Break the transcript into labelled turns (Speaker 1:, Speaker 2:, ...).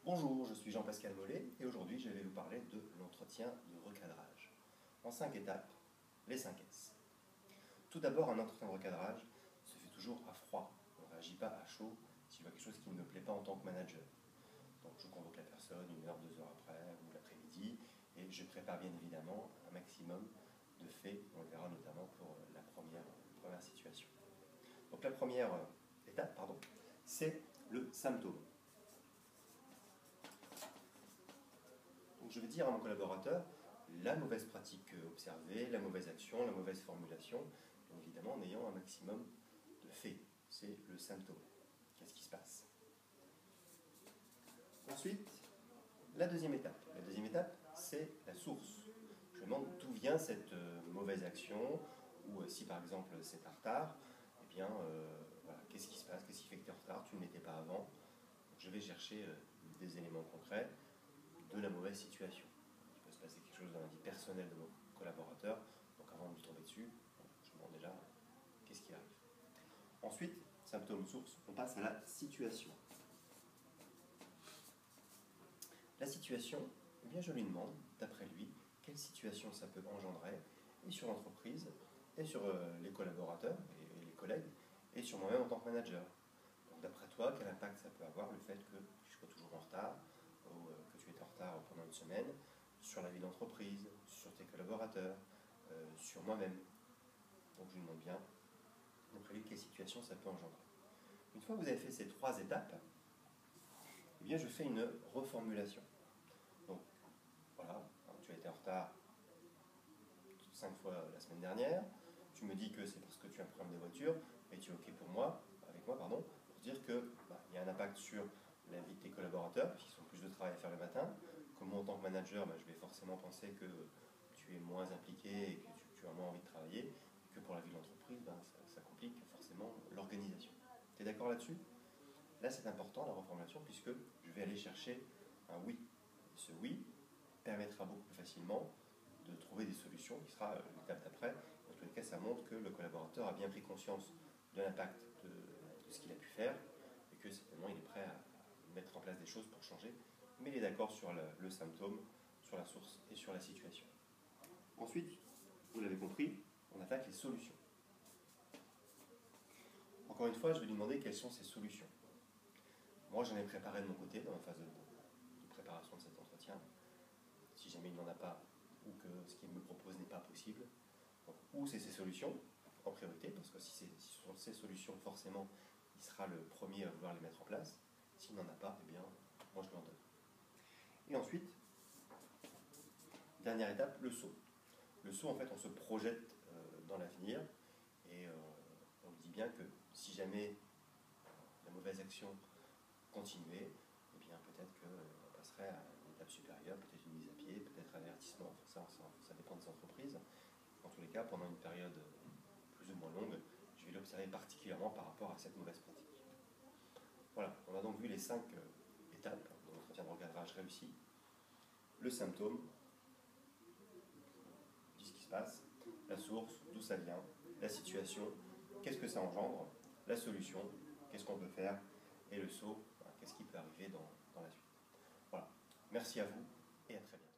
Speaker 1: Bonjour, je suis Jean-Pascal Mollet et aujourd'hui je vais vous parler de l'entretien de recadrage. En 5 étapes, les 5 S. Tout d'abord, un entretien de recadrage se fait toujours à froid. On ne réagit pas à chaud s'il y a quelque chose qui ne me plaît pas en tant que manager. Donc je convoque la personne 1 heure, 2 heures après ou l'après-midi et je prépare bien évidemment un maximum de faits. On le verra notamment pour la première situation. Donc la première étape, c'est le symptôme. Donc je vais dire à mon collaborateur la mauvaise pratique observée, la mauvaise action, la mauvaise formulation, bien évidemment en ayant un maximum de faits. C'est le symptôme. Qu'est-ce qui se passe? Ensuite, la deuxième étape. La deuxième étape, c'est la source. Je demande d'où vient cette mauvaise action, ou si par exemple c'est un retard, eh bien, voilà, qu'est-ce qui se passe? Qu'est-ce qui fait que tu es en retard? Tu ne l'étais pas avant. Donc, je vais chercher des éléments concrets de la mauvaise situation. Il peut se passer quelque chose dans la vie personnelle de mon collaborateur, donc avant de lui tomber dessus, je me demande déjà qu'est-ce qui arrive. Ensuite, symptôme source, on passe à la situation. La situation, eh bien je lui demande, d'après lui, quelle situation ça peut engendrer, et sur l'entreprise, et sur les collaborateurs et les collègues, et sur moi-même en tant que manager. Donc d'après toi, quel impact ça peut avoir le fait que je sois toujours en retard, ou que tu étais en retard pendant une semaine, sur la vie d'entreprise, sur tes collaborateurs, sur moi-même. Donc je lui demande bien, d'après lui, quelle situation ça peut engendrer. Une fois que vous avez fait ces 3 étapes, eh bien je fais une reformulation. Donc voilà, tu as été en retard 5 fois la semaine dernière, tu me dis que c'est parce que tu as un problème de voiture, et tu es OK avec moi, pour dire que y a un impact sur la vie de tes collaborateurs, qui ont plus de travail à faire le matin. Comme moi, en tant que manager, je vais forcément penser que tu es moins impliqué et que tu as moins envie de travailler, et que pour la vie de l'entreprise, ça complique forcément l'organisation. Tu es d'accord là-dessus? Là, c'est important, la reformulation, puisque je vais aller chercher un oui. Et ce oui permettra beaucoup plus facilement de trouver des solutions, qui sera l'étape d'après. Dans tous les cas, ça montre que le collaborateur a bien pris conscience de l'impact de ce qu'il a pu faire, et que certainement il est prêt à mettre en place des choses pour changer, mais il est d'accord sur le symptôme, sur la source et sur la situation. Ensuite, vous l'avez compris, on attaque les solutions. Encore une fois, je vais lui demander quelles sont ces solutions. Moi, j'en ai préparé de mon côté dans ma phase de préparation de cet entretien. Si jamais il n'en a pas, ou que ce qu'il me propose n'est pas possible, donc, ou c'est ces solutions en priorité, parce que si ce sont ces solutions, forcément, il sera le premier à vouloir les mettre en place. S'il n'en a pas, eh bien, moi je lui en donne. Et ensuite, dernière étape, le saut. Le saut, en fait, on se projette dans l'avenir, et on dit bien que si jamais la mauvaise action continuait, eh bien peut-être qu'on passerait à une étape supérieure, peut-être une mise à pied, peut-être un avertissement. Enfin, ça dépend des entreprises. En tous les cas, pendant une période plus ou moins longue, je vais l'observer particulièrement par rapport à cette mauvaise pratique. Voilà, on a donc vu les 5 étapes de l'entretien de recadrage réussi. Le symptôme, dit ce qui se passe, la source, d'où ça vient, la situation, qu'est-ce que ça engendre, la solution, qu'est-ce qu'on peut faire, et le saut, qu'est-ce qui peut arriver dans la suite. Voilà, merci à vous et à très bientôt.